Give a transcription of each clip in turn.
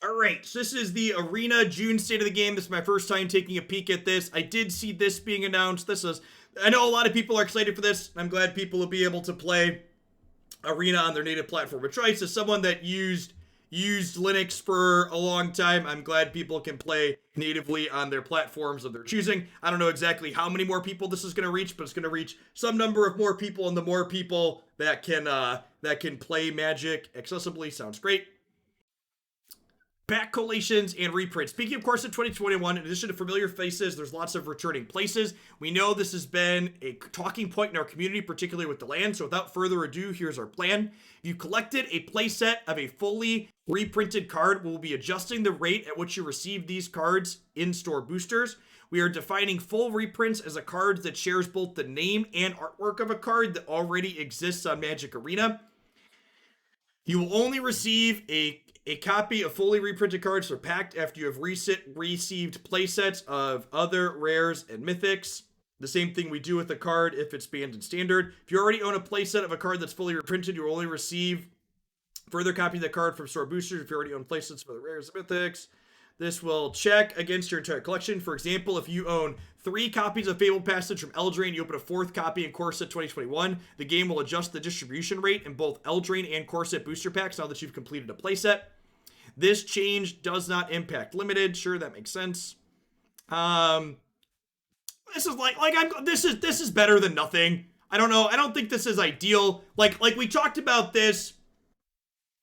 All right, so this is the Arena June State of the Game. This is my first time taking a peek at this. I did see this being announced. I know a lot of people are excited for this. I'm glad people will be able to play Arena on their native platform of choice. As someone that used Linux for a long time, I'm glad people can play natively on their platforms of their choosing. I don't know exactly how many more people this is going to reach, but it's going to reach some number of more people, and the more people that can play Magic accessibly sounds great. Back collations and reprints. Speaking of course of 2021, in addition to familiar faces, there's lots of returning places. We know this has been a talking point in our community, particularly with the land. So without further ado, here's our plan. If you collected a playset of a fully reprinted card, we'll be adjusting the rate at which you receive these cards in-store boosters. We are defining full reprints as a card that shares both the name and artwork of a card that already exists on Magic Arena. You will only receive a copy of fully reprinted cards for packed after you have received playsets of other rares and mythics. The same thing we do with a card if it's banned in standard. If you already own a playset of a card that's fully reprinted, you will only receive further copy of the card from store boosters if you already own playsets of other rares and mythics. This will check against your entire collection. For example, if you own 3 copies of Fabled Passage from Eldraine, you open a 4th copy in Core Set 2021, the game will adjust the distribution rate in both Eldraine and Core Set booster packs now that you've completed a playset. This change does not impact limited. Sure, that makes sense. This is this is better than nothing. I don't know. I don't think this is ideal. Like we talked about this.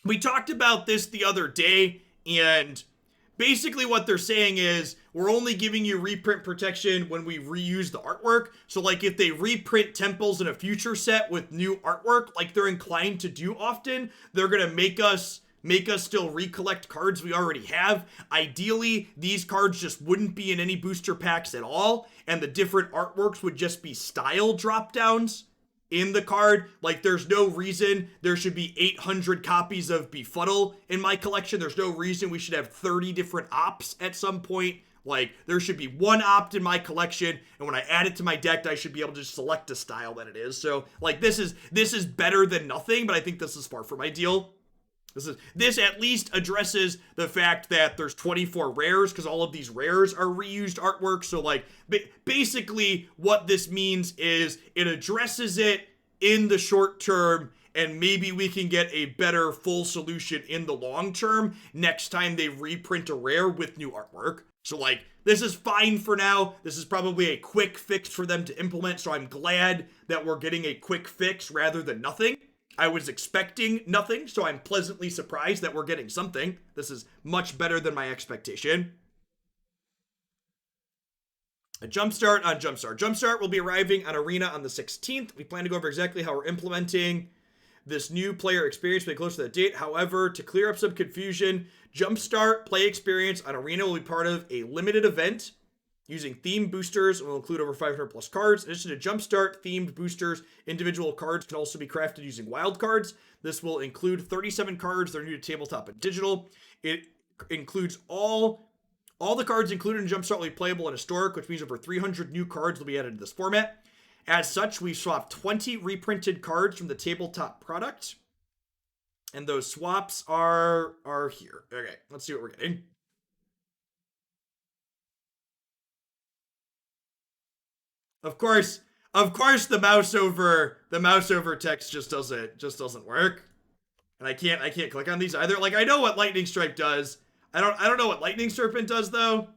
We talked about this the other day, and basically what they're saying is we're only giving you reprint protection when we reuse the artwork. So like if they reprint temples in a future set with new artwork, like they're inclined to do often, they're gonna make us still recollect cards we already have. Ideally, these cards just wouldn't be in any booster packs at all, and the different artworks would just be style drop downs in the card. Like there's no reason there should be 800 copies of Befuddle in my collection. There's no reason we should have 30 different ops at some point. Like there should be one opt in my collection, and when I add it to my deck, I should be able to just select a style that it is. So like this is better than nothing, but I think this is far from ideal. This at least addresses the fact that there's 24 rares, because all of these rares are reused artwork. So like basically what this means is it addresses it in the short term, and maybe we can get a better full solution in the long term next time they reprint a rare with new artwork. So like this is fine for now. This is probably a quick fix for them to implement, so I'm glad that we're getting a quick fix rather than nothing. I was expecting nothing, so I'm pleasantly surprised that we're getting something. This is much better than my expectation. A Jumpstart on Jumpstart. Jumpstart will be arriving on Arena on the 16th. We plan to go over exactly how we're implementing this new player experience when close to that date. However, to clear up some confusion, Jumpstart play experience on Arena will be part of a limited event using themed boosters, and will include over 500 plus cards. In addition to Jumpstart themed boosters, individual cards can also be crafted using wild cards. This will include 37 cards that are new to tabletop and digital. It includes all the cards included in Jumpstart will be playable in Historic, which means over 300 new cards will be added to this format. As such, we swapped 20 reprinted cards from the tabletop product, and those swaps are here. Okay, let's see what we're getting. Of course, the mouse over text just doesn't work, and I can't click on these either. Like I know what Lightning Strike does. I don't know what Lightning Serpent does though.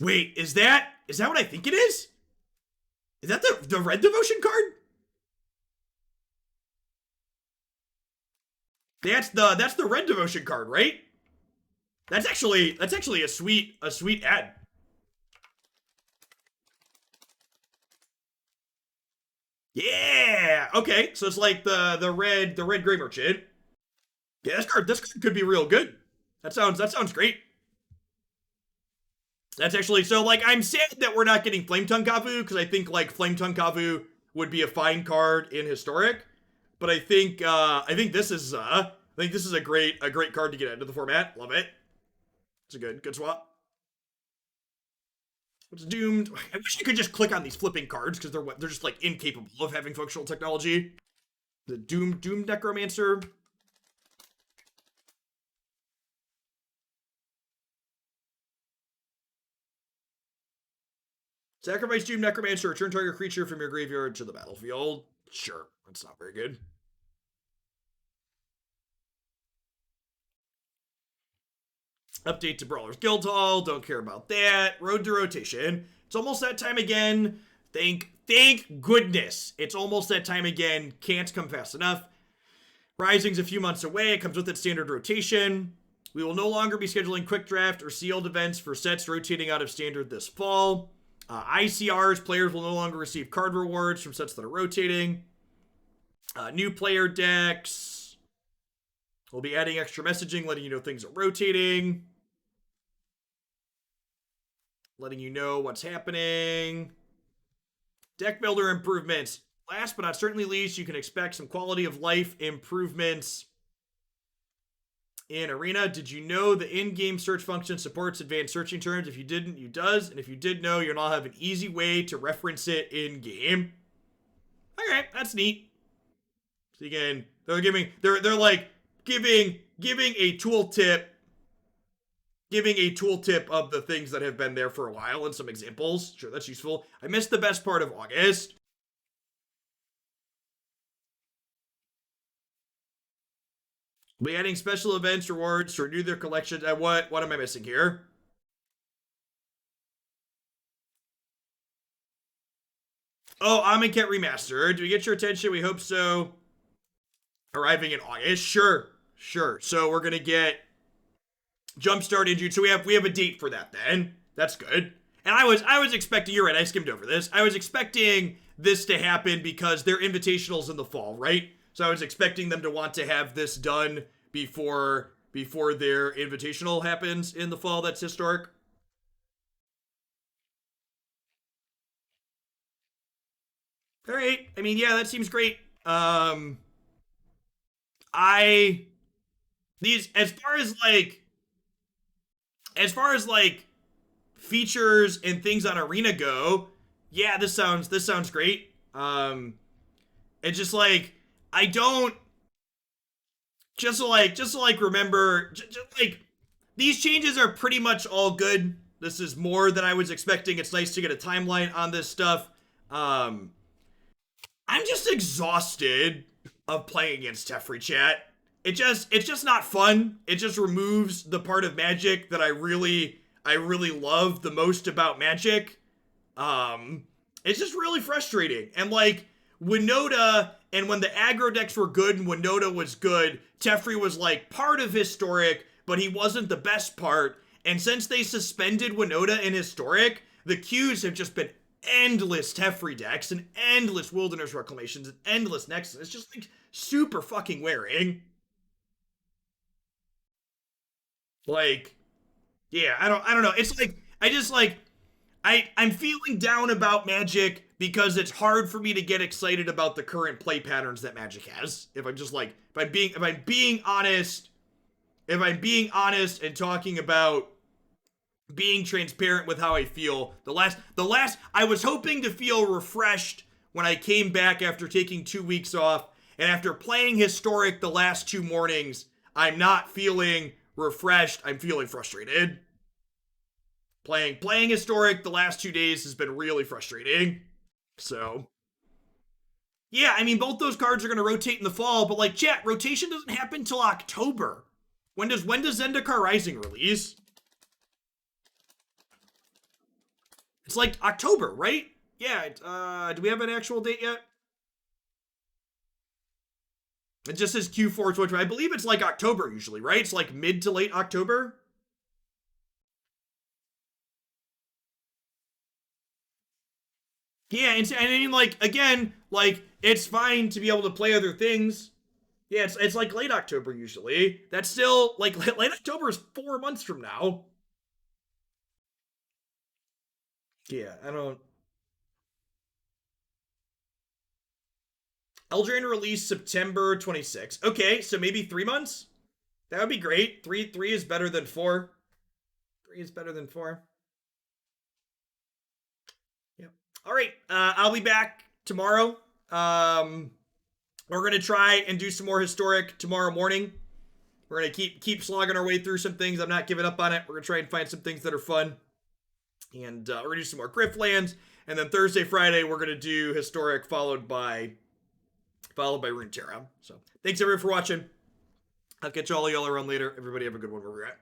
Wait, is that what I think it is? Is that the red devotion card? That's the red devotion card, right? That's actually a sweet ad. Yeah. Okay. So it's like the red gray merchant. Yeah, this card could be real good. That sounds great. That's actually so like I'm sad that we're not getting Flame Tongue Kavu, because I think like Flame Tongue Kavu would be a fine card in Historic. but I think this is a great card to get into the format. Love it. It's a good swap. It's doomed. I wish I could just click on these flipping cards because they're just like incapable of having functional technology. The Doom Necromancer. Sacrifice Doom Necromancer, return target creature from your graveyard to the battlefield. Sure, that's not very good. Update to Brawler's Guildhall, don't care about that. Road to Rotation. It's almost that time again. Thank goodness. It's almost that time again. Can't come fast enough. Rising's a few months away. It comes with its standard rotation. We will no longer be scheduling quick draft or sealed events for sets rotating out of standard this fall. ICRs, players will no longer receive card rewards from sets that are rotating. New player decks. We'll be adding extra messaging, letting you know things are rotating. Letting you know what's happening. Deck builder improvements. Last but not certainly least, you can expect some quality of life improvements in Arena. Did you know the in-game search function supports advanced searching terms? If you didn't, you does. And if you did know, you'll now have an easy way to reference it in-game. Okay, that's neat. So again, they're like giving a tooltip of the things that have been there for a while and some examples. Sure, that's useful. I missed the best part of August. We'll be adding special events, rewards to renew their collections. What am I missing here? Oh, Amonkhet Remastered. Do we get your attention? We hope so. Arriving in August. Sure. So we're gonna get Jumpstart in June. So we have a date for that then. That's good. And I was expecting, you're right, I skimmed over this. I was expecting this to happen because their invitationals in the fall, right? So I was expecting them to want to have this done before their invitational happens in the fall. That's historic. All right. I mean, yeah, that seems great. I these as far as like features and things on Arena go, yeah, this sounds great. It's just like I don't just to like remember just like these changes are pretty much all good. This is more than I was expecting. It's nice to get a timeline on this stuff. Um, I'm just exhausted of playing against Teferi chat. It's just not fun. It just removes the part of Magic that I really love the most about Magic. It's just really frustrating. And like Winota, and when the aggro decks were good and Winota was good, Teferi was like part of Historic, but he wasn't the best part. And since they suspended Winota in Historic, the queues have just been endless Teferi decks and endless Wilderness Reclamations and endless Nexus. It's just like super fucking wearing. Like, yeah, I don't know. It's like I just like I'm feeling down about Magic because it's hard for me to get excited about the current play patterns that Magic has. If I'm just like if I'm being honest, and talking about being transparent with how I feel, the last I was hoping to feel refreshed when I came back after taking 2 weeks off, and after playing Historic the last 2 mornings, I'm not feeling refreshed. I'm feeling frustrated. Playing Historic the last 2 days has been really frustrating. So, yeah, I mean, both those cards are going to rotate in the fall, but like, chat, rotation doesn't happen till October. When does Zendikar Rising release? It's like October, right? Yeah, do we have an actual date yet? It just says Q4 2020. I believe it's like October usually, right? It's like mid to late October. Yeah, and I mean, like, again, like, it's fine to be able to play other things. Yeah, it's like late October usually. That's still, like, late October is 4 months from now. Yeah, I don't. Eldraine release September 26th. Okay, so maybe 3 months? That would be great. Three is better than 4. 3 is better than 4. Yep. All right. I'll be back tomorrow. We're gonna try and do some more historic tomorrow morning. We're gonna keep slogging our way through some things. I'm not giving up on it. We're gonna try and find some things that are fun, and we're gonna do some more Griftlands. And then Thursday, Friday, we're gonna do historic followed by Runeterra. So thanks everyone for watching. I'll catch all y'all around later. Everybody have a good one where we're at.